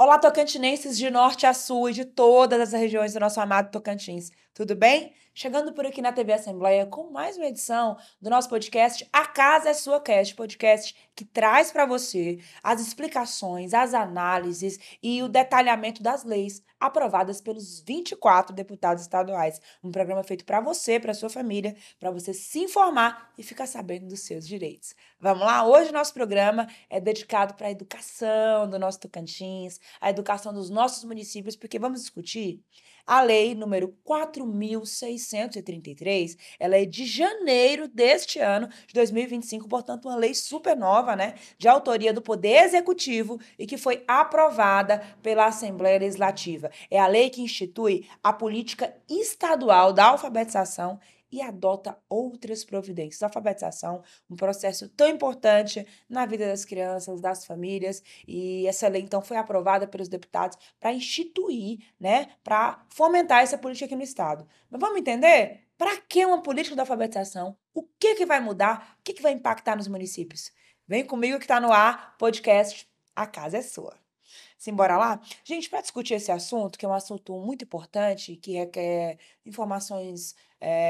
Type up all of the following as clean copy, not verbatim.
Olá, tocantinenses de norte a sul e de todas as regiões do nosso amado Tocantins. Tudo bem? Chegando por aqui na TV Assembleia com mais uma edição do nosso podcast A Casa é Sua Cast, podcast que traz para você as explicações, as análises e o detalhamento das leis aprovadas pelos 24 deputados estaduais. Um programa feito para você, para sua família, para você se informar e ficar sabendo dos seus direitos. Vamos lá? Hoje o nosso programa é dedicado para a educação do nosso Tocantins, a educação dos nossos municípios, porque vamos discutir a lei número 4.633, ela é de janeiro deste ano, de 2025, portanto uma lei super nova, né, de autoria do Poder Executivo e que foi aprovada pela Assembleia Legislativa. É a lei que institui a política estadual da alfabetização e adota outras providências. A alfabetização, um processo tão importante na vida das crianças, das famílias, e essa lei, então, foi aprovada pelos deputados para instituir, né, para fomentar essa política aqui no Estado. Mas vamos entender? Para que uma política da alfabetização? O que vai mudar? O que vai impactar nos municípios? Vem comigo que está no ar, podcast A Casa é Sua. Simbora lá? Gente, para discutir esse assunto, que é um assunto muito importante, que requer informações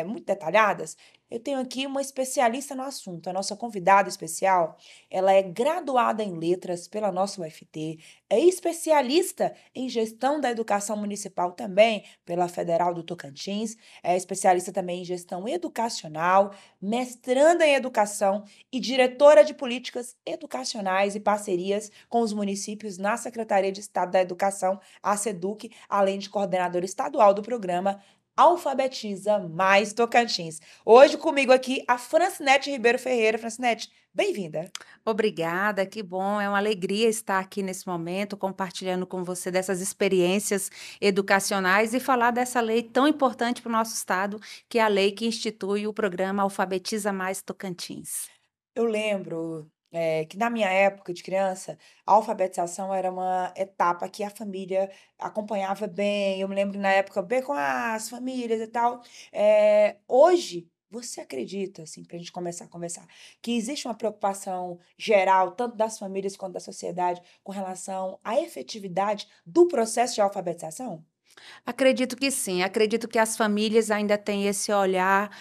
muito detalhadas, eu tenho aqui uma especialista no assunto. A nossa convidada especial, ela é graduada em letras pela nossa UFT, é especialista em gestão da educação municipal também pela Federal do Tocantins, é especialista também em gestão educacional, mestranda em educação e diretora de políticas educacionais e parcerias com os municípios na Secretaria de Estado da Educação, a SEDUC, além de coordenadora estadual do programa Alfabetiza Mais Tocantins. Hoje comigo aqui a Francinete Ribeiro Ferreira. Francinete, bem-vinda. Obrigada, que bom. É uma alegria estar aqui nesse momento, compartilhando com você dessas experiências educacionais e falar dessa lei tão importante para o nosso estado, que é a lei que institui o programa Alfabetiza Mais Tocantins. Eu lembro que na minha época de criança, a alfabetização era uma etapa que a família acompanhava bem. Eu me lembro na época bem com as famílias e tal. Hoje, você acredita, assim, para a gente começar a conversar, que existe uma preocupação geral, tanto das famílias quanto da sociedade, com relação à efetividade do processo de alfabetização? Acredito que sim, acredito que as famílias ainda têm esse olhar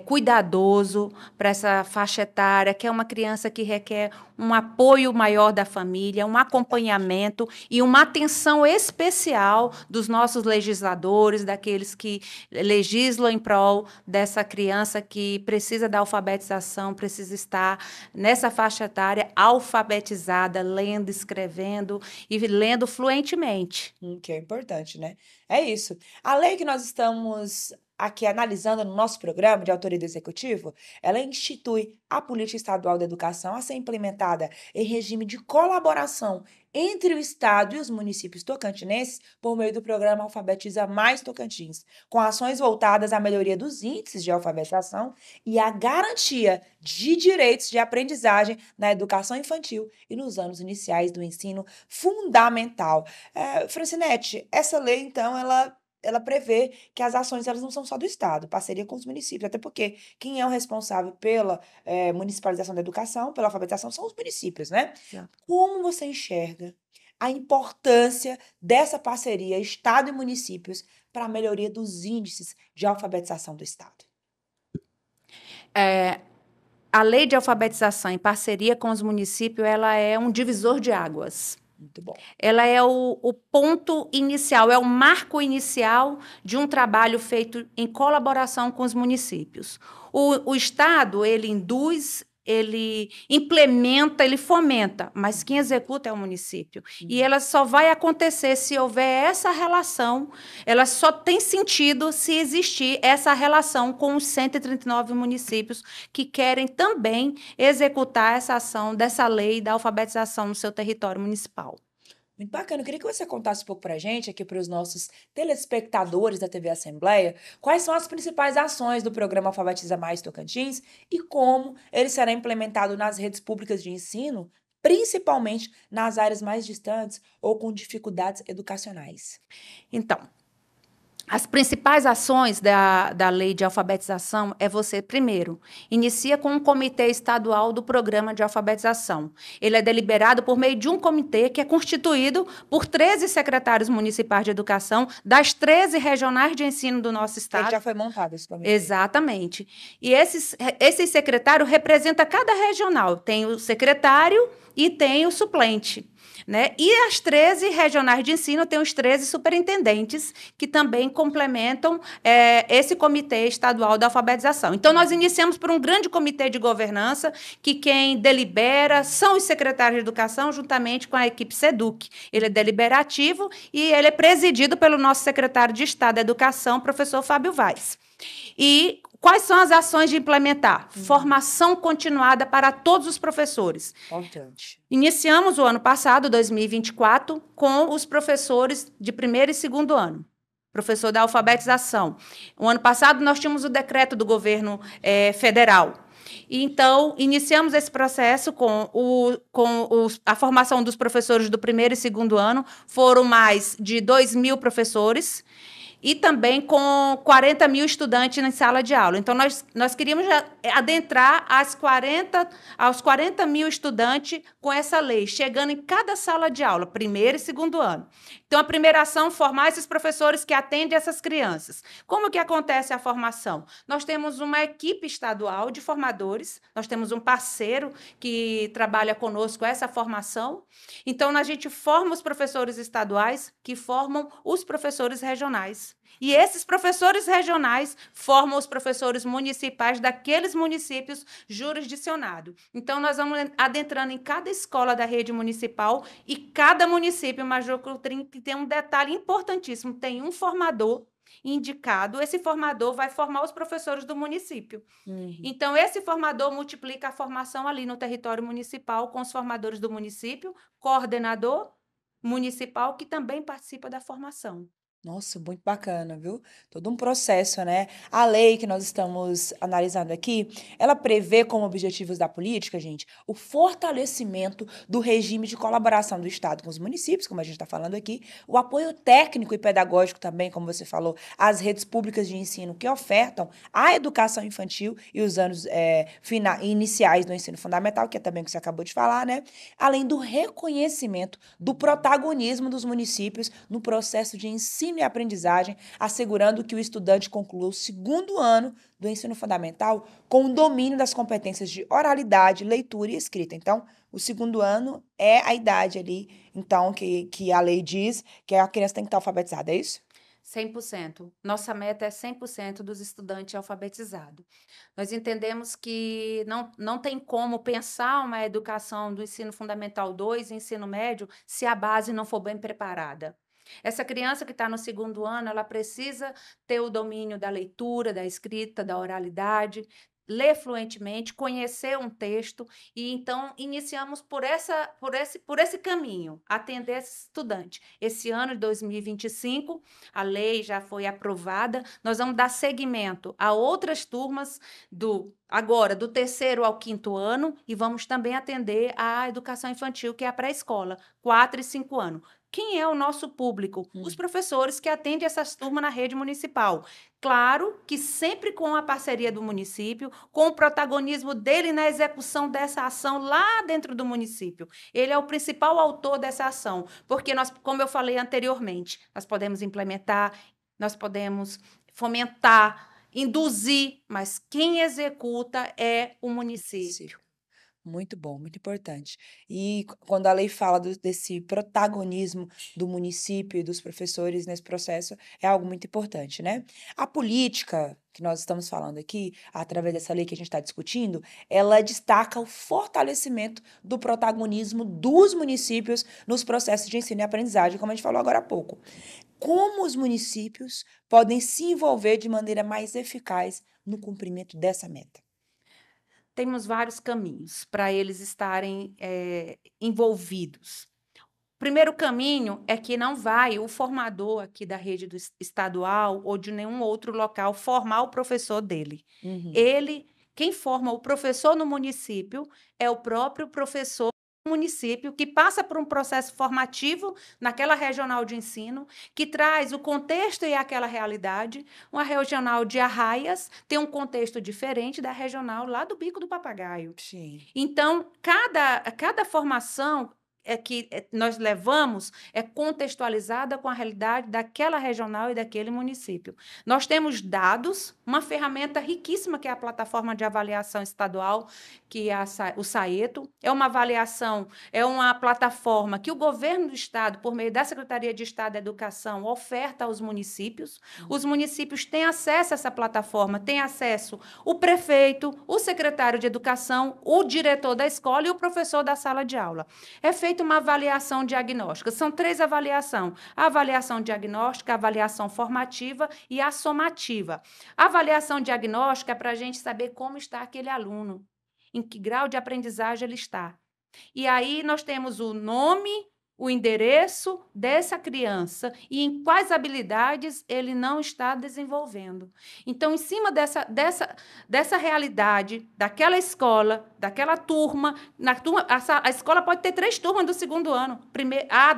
cuidadoso para essa faixa etária, que é uma criança que requer um apoio maior da família, um Verdade. acompanhamento e uma atenção especial dos nossos legisladores, daqueles que legislam em prol dessa criança que precisa da alfabetização, precisa estar nessa faixa etária alfabetizada, lendo, escrevendo e lendo fluentemente. Que é importante, né? É isso. A lei que nós estamos aqui analisando no nosso programa de autoria do Executivo, ela institui a Política Estadual da Educação a ser implementada em regime de colaboração entre o Estado e os municípios tocantinenses por meio do programa Alfabetiza Mais Tocantins, com ações voltadas à melhoria dos índices de alfabetização e à garantia de direitos de aprendizagem na educação infantil e nos anos iniciais do ensino fundamental. Francinete, essa lei, então, ela prevê que as ações elas não são só do Estado, parceria com os municípios, até porque quem é o responsável pela municipalização da educação, pela alfabetização, são os municípios, né? Como você enxerga a importância dessa parceria Estado e municípios para a melhoria dos índices de alfabetização do Estado? É, a lei de alfabetização em parceria com os municípios, ela é um divisor de águas. Muito bom. Ela é o ponto inicial, é o marco inicial de um trabalho feito em colaboração com os municípios. O Estado, ele induz, ele implementa, ele fomenta, mas quem executa é o município. E ela só vai acontecer se houver essa relação, ela só tem sentido se existir essa relação com os 139 municípios que querem também executar essa ação dessa lei da alfabetização no seu território municipal. Muito bacana. Eu queria que você contasse um pouco para a gente, aqui para os nossos telespectadores da TV Assembleia, quais são as principais ações do programa Alfabetiza Mais Tocantins e como ele será implementado nas redes públicas de ensino, principalmente nas áreas mais distantes ou com dificuldades educacionais. Então, As principais ações da lei de alfabetização é você, primeiro, inicia com um comitê estadual do programa de alfabetização. Ele é deliberado por meio de um comitê que é constituído por 13 secretários municipais de educação das 13 regionais de ensino do nosso Que estado. já foi montado esse comitê. Exatamente. E esse secretário representa cada regional. Tem o secretário e tem o suplente. Né? E as 13 regionais de ensino têm os 13 superintendentes, que também complementam esse comitê estadual da alfabetização. Então, nós iniciamos por um grande comitê de governança, que quem delibera são os secretários de educação, juntamente com a equipe SEDUC. Ele é deliberativo e ele é presidido pelo nosso secretário de Estado da Educação, professor Fábio Vaz. E quais são as ações de implementar? Formação continuada para todos os professores. Importante. Iniciamos o ano passado, 2024, com os professores de primeiro e segundo ano, professor da alfabetização. O ano passado, nós tínhamos o decreto do governo federal. Então, iniciamos esse processo a formação dos professores do primeiro e segundo ano. Foram mais de 2.000 professores, e também com 40 mil estudantes na sala de aula. Então, nós queríamos adentrar aos 40 mil estudantes com essa lei, chegando em cada sala de aula, primeiro e segundo ano. Então, a primeira ação, formar esses professores que atendem essas crianças. Como que acontece a formação? Nós temos uma equipe estadual de formadores, nós temos um parceiro que trabalha conosco essa formação. Então, a gente forma os professores estaduais que formam os professores regionais. E esses professores regionais formam os professores municipais daqueles municípios jurisdicionados. Então, nós vamos adentrando em cada escola da rede municipal e cada município, Major Coutrinho, que tem um detalhe importantíssimo, tem um formador indicado, esse formador vai formar os professores do município. Então, esse formador multiplica a formação ali no território municipal com os formadores do município, coordenador municipal que também participa da formação. Nossa, muito bacana, viu? Todo um processo, né? A lei que nós estamos analisando aqui, ela prevê como objetivos da política, gente, o fortalecimento do regime de colaboração do Estado com os municípios, como a gente está falando aqui, o apoio técnico e pedagógico também, como você falou, às redes públicas de ensino que ofertam a educação infantil e os anos iniciais do ensino fundamental, que é também o que você acabou de falar, né? Além do reconhecimento do protagonismo dos municípios no processo de ensino e aprendizagem, assegurando que o estudante conclua o segundo ano do ensino fundamental com o domínio das competências de oralidade, leitura e escrita. Então, o segundo ano é a idade ali, então, que a lei diz que a criança tem que estar alfabetizada, é isso? 100%. Nossa meta é 100% dos estudantes alfabetizados. Nós entendemos que não tem como pensar uma educação do ensino fundamental 2 e ensino médio se a base não for bem preparada. Essa criança que está no segundo ano, ela precisa ter o domínio da leitura, da escrita, da oralidade, ler fluentemente, conhecer um texto, e então iniciamos por esse caminho, atender esse estudante. Esse ano de 2025, a lei já foi aprovada, nós vamos dar seguimento a outras turmas agora do terceiro ao quinto ano, e vamos também atender a educação infantil, que é a pré-escola, 4 e 5 anos. Quem é o nosso público? Os professores que atendem essas turmas na rede municipal. Claro que sempre com a parceria do município, com o protagonismo dele na execução dessa ação lá dentro do município. Ele é o principal autor dessa ação, porque nós, como eu falei anteriormente, nós podemos implementar, nós podemos fomentar, induzir, mas quem executa é o município. Muito bom, muito importante. E quando a lei fala desse protagonismo do município e dos professores nesse processo, é algo muito importante, né? A política que nós estamos falando aqui, através dessa lei que a gente está discutindo, ela destaca o fortalecimento do protagonismo dos municípios nos processos de ensino e aprendizagem, como a gente falou agora há pouco. Como os municípios podem se envolver de maneira mais eficaz no cumprimento dessa meta? Temos vários caminhos para eles estarem envolvidos. O primeiro caminho é que não vai o formador aqui da rede estadual ou de nenhum outro local formar o professor dele. Quem forma o professor no município é o próprio professor município, que passa por um processo formativo naquela regional de ensino, que traz o contexto e aquela realidade. Uma regional de Arraias tem um contexto diferente da regional lá do Bico do Papagaio. Sim. Então, cada formação que nós levamos é contextualizada com a realidade daquela regional e daquele município. Nós temos dados, uma ferramenta riquíssima que é a plataforma de avaliação estadual, que é o SAETO. É uma avaliação, é uma plataforma que o governo do estado, por meio da Secretaria de Estado da Educação, oferta aos municípios. Os municípios têm acesso a essa plataforma, têm acesso o prefeito, o secretário de Educação, o diretor da escola e o professor da sala de aula. É feita uma avaliação diagnóstica. São 3 avaliações: a avaliação diagnóstica, a avaliação formativa e a somativa. A avaliação diagnóstica é para a gente saber como está aquele aluno, em que grau de aprendizagem ele está. E aí nós temos o nome, o endereço dessa criança e em quais habilidades ele não está desenvolvendo. Então, em cima dessa realidade, daquela escola, daquela turma, a escola pode ter 3 turmas do segundo ano,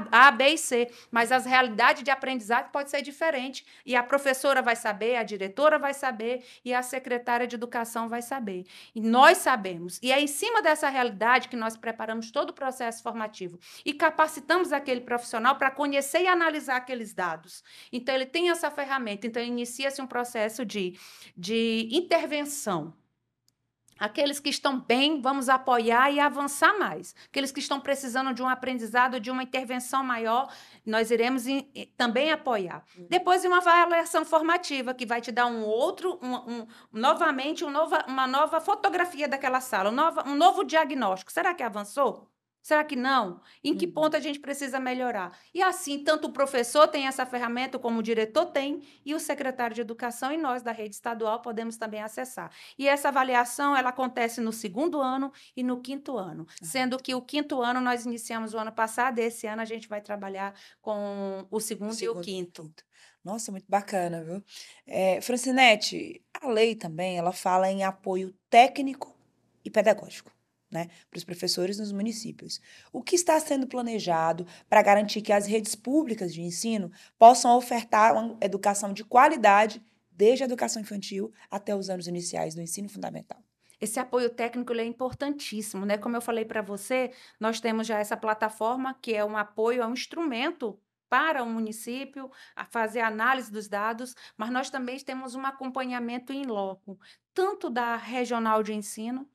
A, B e C, mas as realidades de aprendizagem podem ser diferentes. E a professora vai saber, a diretora vai saber e a secretária de educação vai saber. E nós sabemos. E é em cima dessa realidade que nós preparamos todo o processo formativo e capacitamos aquele profissional para conhecer e analisar aqueles dados. Então, ele tem essa ferramenta. Então, inicia-se um processo de intervenção. Aqueles que estão bem, vamos apoiar e avançar mais. Aqueles que estão precisando de um aprendizado, de uma intervenção maior, nós iremos também apoiar. Depois, uma avaliação formativa, que vai te dar novamente uma nova fotografia daquela sala, um novo diagnóstico. Será que avançou? Será que não? Em que ponto a gente precisa melhorar? E assim, tanto o professor tem essa ferramenta, como o diretor tem, e o secretário de educação e nós da rede estadual podemos também acessar. E essa avaliação, ela acontece no 2º ano e no 5º ano, sendo que o 5º ano nós iniciamos o ano passado, e esse ano a gente vai trabalhar com o 2º e o 5º. Nossa, muito bacana, viu? Francinete, a lei também, ela fala em apoio técnico e pedagógico, né, para os professores nos municípios. O que está sendo planejado para garantir que as redes públicas de ensino possam ofertar uma educação de qualidade, desde a educação infantil até os anos iniciais do ensino fundamental? Esse apoio técnico ele é importantíssimo, né? Como eu falei para você, nós temos já essa plataforma, que é um apoio, é um instrumento para o município a fazer análise dos dados, mas nós também temos um acompanhamento in loco, tanto da regional de ensino,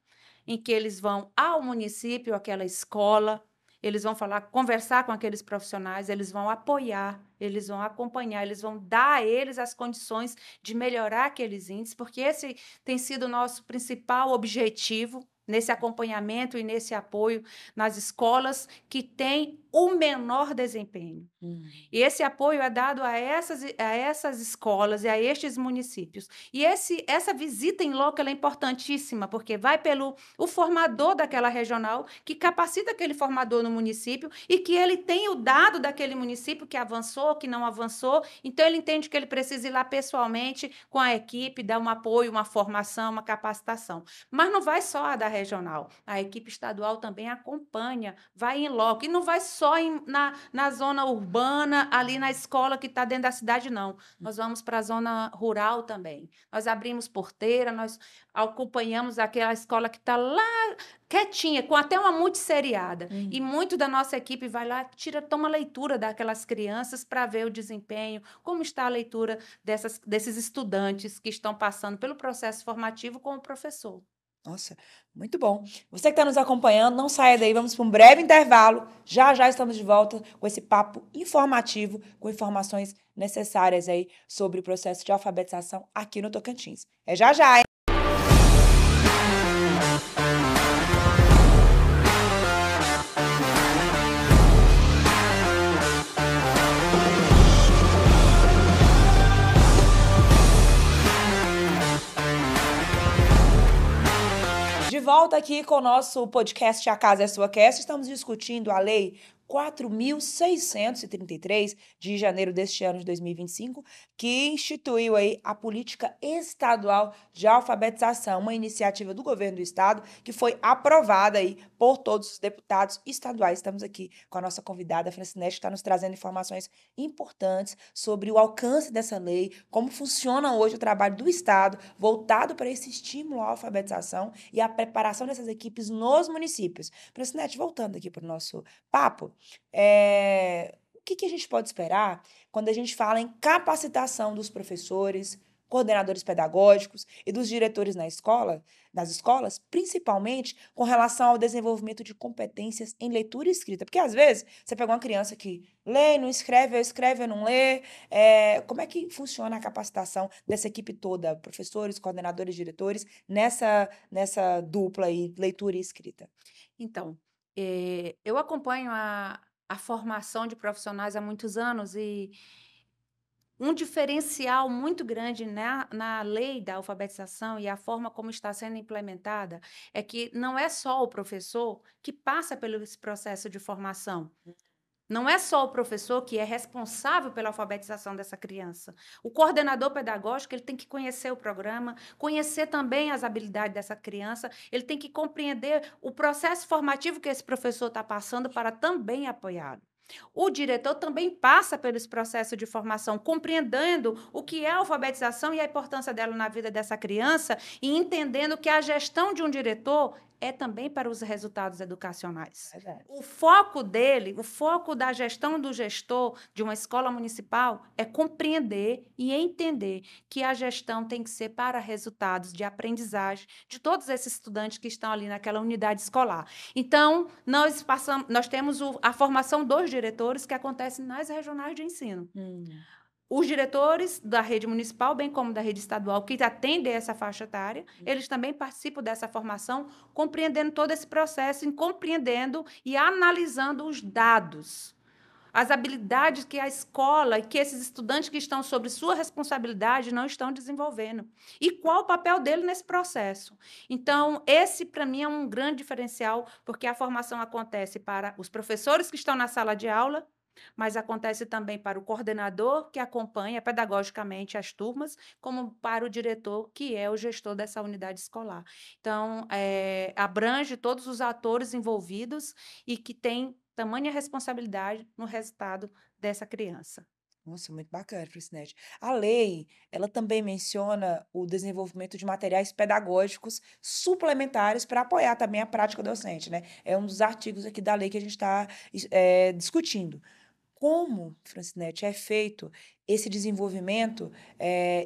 em que eles vão ao município, àquela escola, eles vão conversar com aqueles profissionais, eles vão apoiar, eles vão acompanhar, eles vão dar a eles as condições de melhorar aqueles índices, porque esse tem sido o nosso principal objetivo nesse acompanhamento e nesse apoio nas escolas que têm o menor desempenho. E esse apoio é dado a essas escolas e a estes municípios. E essa visita em loco ela é importantíssima, porque vai pelo formador daquela regional, que capacita aquele formador no município e que ele tem o dado daquele município que avançou, que não avançou. Então, ele entende que ele precisa ir lá pessoalmente com a equipe, dar um apoio, uma formação, uma capacitação. Mas não vai só a da regional. A equipe estadual também acompanha, vai em loco. E não vai só na zona urbana, ali na escola que está dentro da cidade, não. Nós vamos para a zona rural também. Nós abrimos porteira, nós acompanhamos aquela escola que está lá quietinha, com até uma multisseriada. E muito da nossa equipe vai lá, toma leitura daquelas crianças para ver o desempenho, como está a leitura desses estudantes que estão passando pelo processo formativo com o professor. Nossa, muito bom. Você que está nos acompanhando, não saia daí, vamos para um breve intervalo. Já já estamos de volta com esse papo informativo, com informações necessárias aí sobre o processo de alfabetização aqui no Tocantins. É já já, hein? De volta aqui com o nosso podcast A Casa é Sua Cast, estamos discutindo a Lei 4.633, de janeiro deste ano de 2025, que instituiu aí a política estadual de alfabetização, uma iniciativa do governo do estado que foi aprovada aí por todos os deputados estaduais. Estamos aqui com a nossa convidada, Francinete, que está nos trazendo informações importantes sobre o alcance dessa lei, como funciona hoje o trabalho do estado voltado para esse estímulo à alfabetização e a preparação dessas equipes nos municípios. Francinete, voltando aqui para o nosso papo, o que a gente pode esperar quando a gente fala em capacitação dos professores, coordenadores pedagógicos e dos diretores nas escolas, principalmente com relação ao desenvolvimento de competências em leitura e escrita? Porque às vezes você pega uma criança que lê, não escreve, ou não lê. Como é que funciona a capacitação dessa equipe toda, professores, coordenadores, diretores, nessa dupla aí, leitura e escrita? Então, eu acompanho a formação de profissionais há muitos anos e um diferencial muito grande na lei da alfabetização e a forma como está sendo implementada é que não é só o professor que passa pelo esse processo de formação. Não é só o professor que é responsável pela alfabetização dessa criança. O coordenador pedagógico, ele tem que conhecer o programa, conhecer também as habilidades dessa criança, ele tem que compreender o processo formativo que esse professor está passando para também apoiá-lo. O diretor também passa pelo esse processo de formação, compreendendo o que é a alfabetização e a importância dela na vida dessa criança e entendendo que a gestão de um diretor é também para os resultados educacionais. Verdade. O foco dele, o foco da gestão do gestor de uma escola municipal é compreender e entender que a gestão tem que ser para resultados de aprendizagem de todos esses estudantes que estão ali naquela unidade escolar. Então, nós temos a formação dos diretores que acontece nas regionais de ensino. Os diretores da rede municipal, bem como da rede estadual, que atendem essa faixa etária, eles também participam dessa formação, compreendendo todo esse processo, compreendendo e analisando os dados, as habilidades que a escola e que esses estudantes que estão sob sua responsabilidade não estão desenvolvendo. E qual o papel dele nesse processo. Então, esse, para mim, é um grande diferencial, porque a formação acontece para os professores que estão na sala de aula, mas acontece também para o coordenador, que acompanha pedagogicamente as turmas, como para o diretor, que é o gestor dessa unidade escolar. Então, abrange todos os atores envolvidos e que tem tamanha responsabilidade no resultado dessa criança. Nossa, muito bacana, Francine. A lei, ela também menciona o desenvolvimento de materiais pedagógicos suplementares para apoiar também a prática docente, né? É um dos artigos aqui da lei que a gente está discutindo. Como, Francinete, é feito esse desenvolvimento,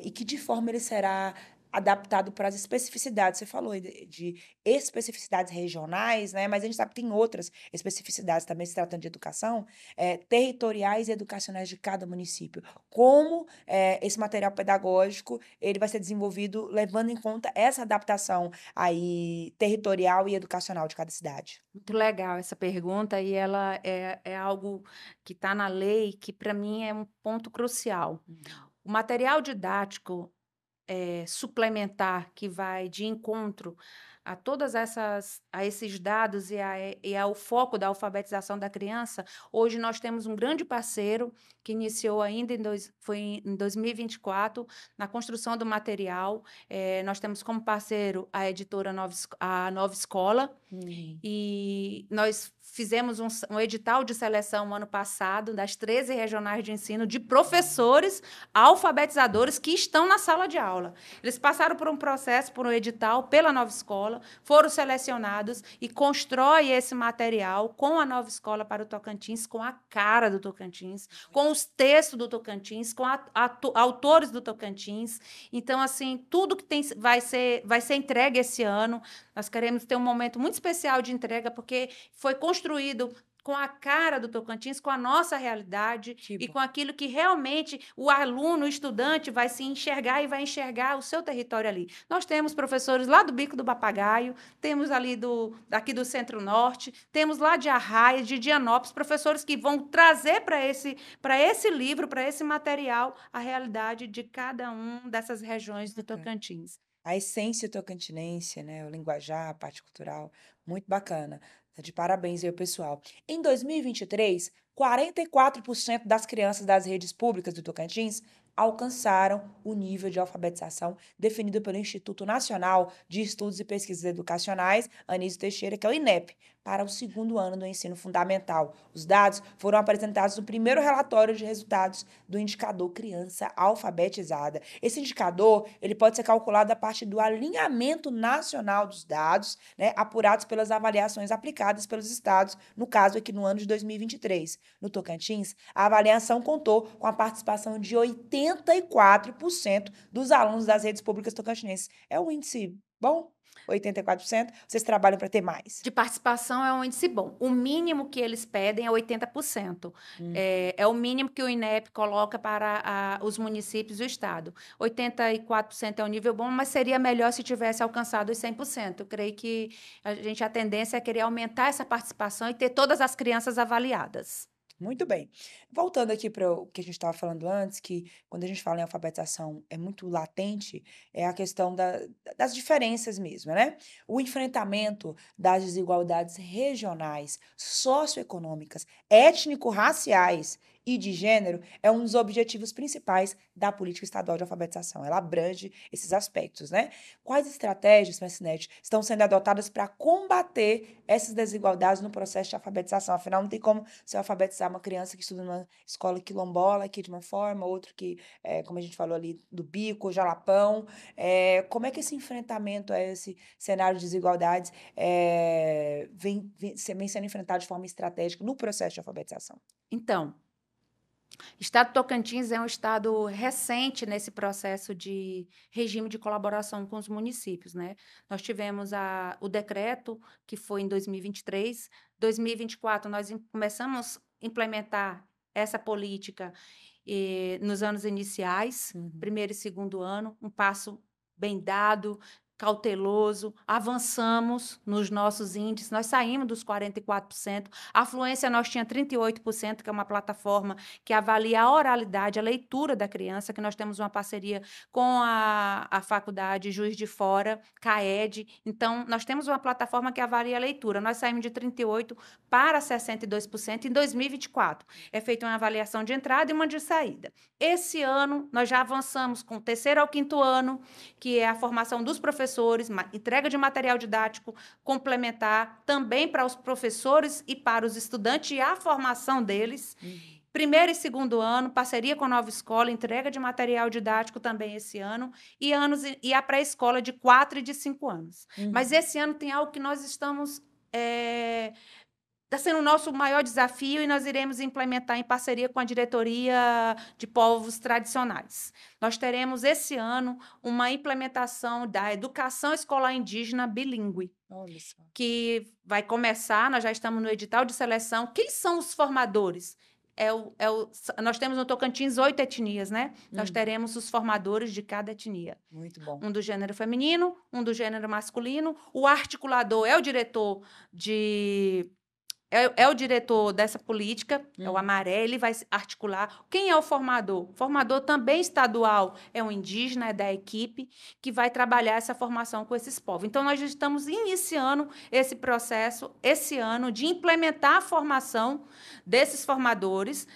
e que de forma ele será adaptado para as especificidades? Você falou aí de especificidades regionais, né, mas a gente sabe que tem outras especificidades também, se tratando de educação, territoriais e educacionais de cada município. Como, esse material pedagógico, ele vai ser desenvolvido levando em conta essa adaptação aí territorial e educacional de cada cidade? Muito legal essa pergunta e ela é algo que está na lei que, para mim, é um ponto crucial. Uhum. O material didático suplementar que vai de encontro a todas essas a esses dados e ao foco da alfabetização da criança, hoje nós temos um grande parceiro que iniciou ainda foi em 2024, na construção do material. Nós temos como parceiro a editora a Nova Escola, Uhum. e nós fizemos um edital de seleção ano passado, das 13 regionais de ensino, de professores alfabetizadores que estão na sala de aula. Eles passaram por um processo, por um edital, pela Nova Escola, foram selecionados e constrói esse material com a Nova Escola para o Tocantins, com a cara do Tocantins, com os textos do Tocantins, com autores do Tocantins. Então, assim, tudo que vai ser entregue esse ano. Nós queremos ter um momento muito especial de entrega, porque foi construído com a cara do Tocantins, com a nossa realidade Que e bom. com aquilo que realmente o aluno, o estudante vai se enxergar e vai enxergar o seu território ali. Nós temos professores lá do Bico do Papagaio, temos ali aqui do Centro-Norte, temos lá de Arraias, de Dianópolis, professores que vão trazer para esse livro, para esse material, a realidade de cada um dessas regiões do Bacana. Tocantins. A essência tocantinense, né, o linguajar, a parte cultural, muito bacana. Tá de parabéns aí, pessoal. Em 2023, 44% das crianças das redes públicas do Tocantins alcançaram o nível de alfabetização definido pelo Instituto Nacional de Estudos e Pesquisas Educacionais, Anísio Teixeira, que é o INEP, para o segundo ano do ensino fundamental. Os dados foram apresentados no primeiro relatório de resultados do indicador Criança Alfabetizada. Esse indicador, ele pode ser calculado a partir do alinhamento nacional dos dados, né, apurados pelas avaliações aplicadas pelos estados, no caso aqui no ano de 2023. No Tocantins, a avaliação contou com a participação de 84% dos alunos das redes públicas tocantinenses. É um índice bom? 84%? Vocês trabalham para ter mais? De participação é um índice bom. O mínimo que eles pedem é 80%. É o mínimo que o INEP coloca para os municípios e o Estado. 84% é um nível bom, mas seria melhor se tivesse alcançado os 100%. Eu creio que a tendência é querer aumentar essa participação e ter todas as crianças avaliadas. Muito bem. Voltando aqui para o que a gente estava falando antes, que quando a gente fala em alfabetização é muito latente, é a questão das diferenças mesmo, né? O enfrentamento das desigualdades regionais, socioeconômicas, étnico-raciais e de gênero é um dos objetivos principais da política estadual de alfabetização. Ela abrange esses aspectos, né? Quais estratégias, Messinete, estão sendo adotadas para combater essas desigualdades no processo de alfabetização? Afinal, não tem como você alfabetizar uma criança que estuda numa escola quilombola aqui de uma forma, outro que, como a gente falou ali, do Bico, Jalapão. Como é que esse enfrentamento a esse cenário de desigualdades vem sendo enfrentado de forma estratégica no processo de alfabetização? Então, o Estado do Tocantins é um estado recente nesse processo de regime de colaboração com os municípios, né? Nós tivemos o decreto, que foi em 2023. 2024, nós começamos a implementar essa política nos anos iniciais, primeiro e segundo ano, um passo bem dado, cauteloso, avançamos nos nossos índices, nós saímos dos 44%, a fluência nós tinha 38%, que é uma plataforma que avalia a oralidade, a leitura da criança, que nós temos uma parceria com a Faculdade Juiz de Fora, CAED, então nós temos uma plataforma que avalia a leitura, nós saímos de 38% para 62% em 2024, é feita uma avaliação de entrada e uma de saída. Esse ano, nós já avançamos com o terceiro ao quinto ano, que é a formação dos professores, entrega de material didático complementar também para os professores e para os estudantes e a formação deles. Primeiro e segundo ano, parceria com a Nova Escola, entrega de material didático também esse ano, e a pré-escola de 4 e de 5 anos. Mas esse ano tem algo que nós estamos... Está sendo o nosso maior desafio e nós iremos implementar em parceria com a Diretoria de Povos Tradicionais. Nós teremos esse ano uma implementação da educação escolar indígena bilíngue, que vai começar, nós já estamos no edital de seleção. Quem são os formadores? Nós temos no Tocantins 8 etnias, né? Nós teremos os formadores de cada etnia. Muito bom. Um do gênero feminino, um do gênero masculino. O articulador é o diretor o diretor dessa política, é o Amaré, ele vai articular. Quem é o formador? O formador também estadual é um indígena, é da equipe, que vai trabalhar essa formação com esses povos. Então, nós já estamos iniciando esse processo, esse ano, de implementar a formação desses formadores,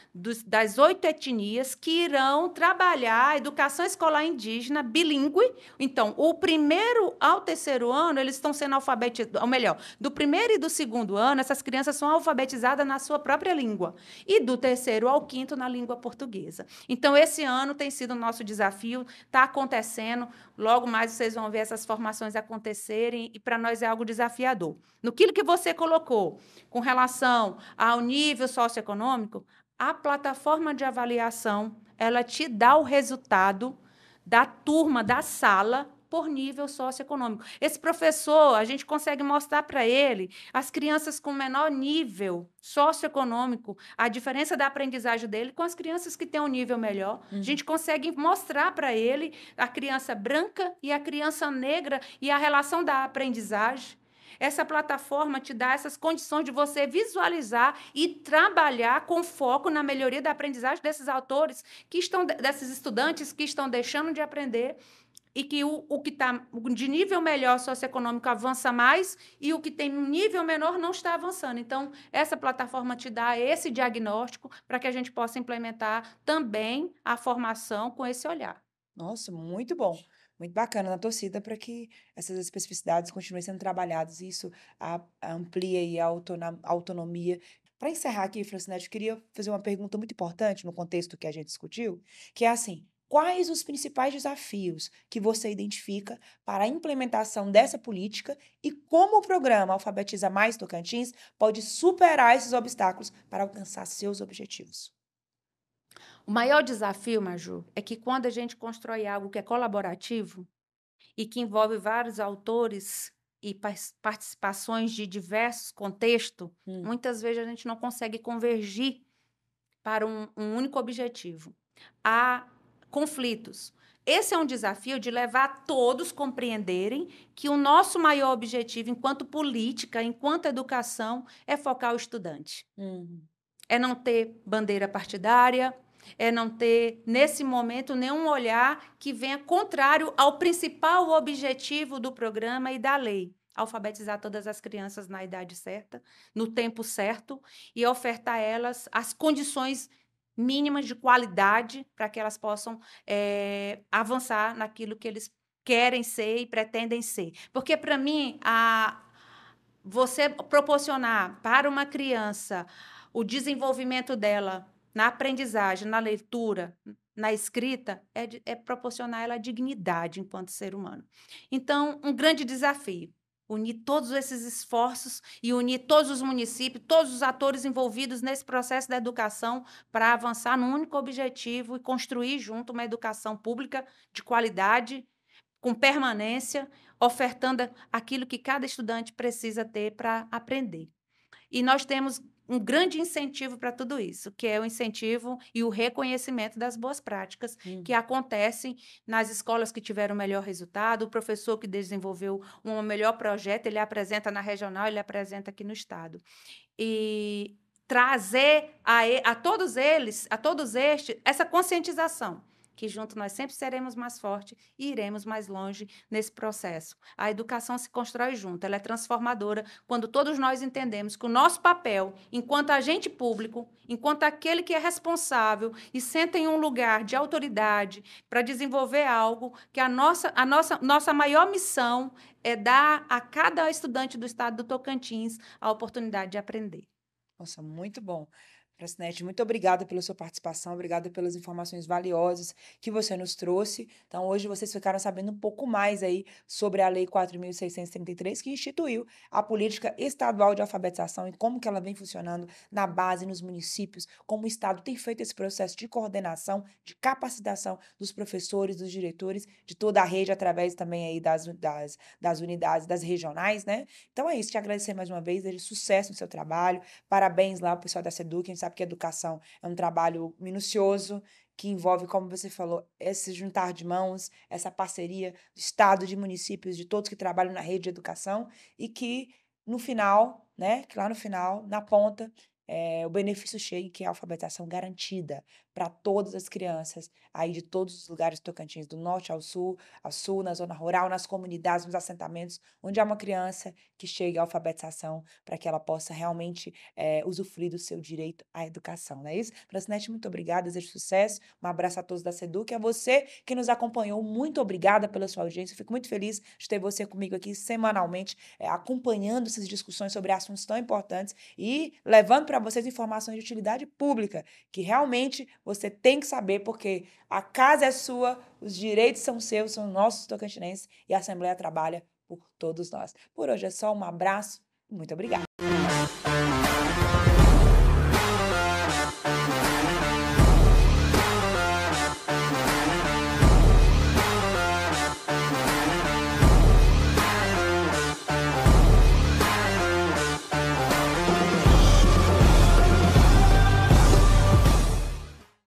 das 8 etnias, que irão trabalhar a educação escolar indígena bilíngue. Então, o primeiro ao terceiro ano, eles estão sendo alfabetizados, ou melhor, do primeiro e do segundo ano, essas crianças são alfabetizadas na sua própria língua, e do terceiro ao quinto na língua portuguesa. Então, esse ano tem sido o nosso desafio, está acontecendo, logo mais vocês vão ver essas formações acontecerem, e para nós é algo desafiador. No que você colocou, com relação ao nível socioeconômico, a plataforma de avaliação, ela te dá o resultado da turma, da sala, por nível socioeconômico. Esse professor, a gente consegue mostrar para ele, as crianças com menor nível socioeconômico, a diferença da aprendizagem dele com as crianças que têm um nível melhor. A gente consegue mostrar para ele a criança branca e a criança negra e a relação da aprendizagem. Essa plataforma te dá essas condições de você visualizar e trabalhar com foco na melhoria da aprendizagem desses autores, desses estudantes que estão deixando de aprender e que o que está de nível melhor socioeconômico avança mais e o que tem um nível menor não está avançando. Então, essa plataforma te dá esse diagnóstico para que a gente possa implementar também a formação com esse olhar. Nossa, muito bom. Muito bacana na torcida para que essas especificidades continuem sendo trabalhadas e isso amplia aí a autonomia. Para encerrar aqui, Francinete, eu queria fazer uma pergunta muito importante no contexto que a gente discutiu, que é assim: quais os principais desafios que você identifica para a implementação dessa política e como o programa Alfabetiza Mais Tocantins pode superar esses obstáculos para alcançar seus objetivos? O maior desafio, Maju, é que quando a gente constrói algo que é colaborativo e que envolve vários autores e participações de diversos contextos, Hum, muitas vezes a gente não consegue convergir para um único objetivo. Há conflitos. Esse é um desafio de levar todos a compreenderem que o nosso maior objetivo, enquanto política, enquanto educação, é focar o estudante. hum, É não ter bandeira partidária, é não ter, nesse momento, nenhum olhar que venha contrário ao principal objetivo do programa e da lei. Alfabetizar todas as crianças na idade certa, no tempo certo, e ofertar a elas as condições mínimas de qualidade para que elas possam avançar naquilo que eles querem ser e pretendem ser. Porque, para mim, você proporcionar para uma criança o desenvolvimento dela na aprendizagem, na leitura, na escrita, é proporcionar ela dignidade enquanto ser humano. Então, um grande desafio, unir todos esses esforços e unir todos os municípios, todos os atores envolvidos nesse processo da educação para avançar num único objetivo e construir junto uma educação pública de qualidade, com permanência, ofertando aquilo que cada estudante precisa ter para aprender. E nós temos um grande incentivo para tudo isso, que é o incentivo e o reconhecimento das boas práticas que hum. acontecem nas escolas que tiveram o melhor resultado, o professor que desenvolveu um melhor projeto, ele apresenta na regional, ele apresenta aqui no estado. E trazer a todos eles, a todos estes, essa conscientização, que junto nós sempre seremos mais fortes e iremos mais longe nesse processo. A educação se constrói junto, ela é transformadora quando todos nós entendemos que o nosso papel, enquanto agente público, enquanto aquele que é responsável e senta em um lugar de autoridade para desenvolver algo, que nossa maior missão é dar a cada estudante do estado do Tocantins a oportunidade de aprender. Nossa, muito bom. Fracinete, muito obrigada pela sua participação, obrigada pelas informações valiosas que você nos trouxe. Então, hoje vocês ficaram sabendo um pouco mais aí sobre a Lei 4.633, que instituiu a política estadual de alfabetização e como que ela vem funcionando na base, nos municípios, como o Estado tem feito esse processo de coordenação, de capacitação dos professores, dos diretores, de toda a rede, através também aí das unidades, das regionais, né? Então é isso, te agradecer mais uma vez, desejo sucesso no seu trabalho. Parabéns lá ao pessoal da Seduc, a gente sabe que a educação é um trabalho minucioso, que envolve, como você falou, esse juntar de mãos, essa parceria do Estado, de municípios, de todos que trabalham na rede de educação, e que no final, né, que lá no final, na ponta, o benefício chegue, que é a alfabetização garantida para todas as crianças aí de todos os lugares do Tocantins, do norte ao sul, na zona rural, nas comunidades, nos assentamentos, onde há uma criança que chegue à alfabetização para que ela possa realmente usufruir do seu direito à educação, não é isso? Francinete, muito obrigada, desejo sucesso, um abraço a todos da Seduc, a você que nos acompanhou, muito obrigada pela sua audiência, fico muito feliz de ter você comigo aqui semanalmente, acompanhando essas discussões sobre assuntos tão importantes e levando para vocês informações de utilidade pública, que realmente você tem que saber, porque a casa é sua, os direitos são seus, são nossos tocantinenses, e a Assembleia trabalha por todos nós. Por hoje é só, um abraço e muito obrigada.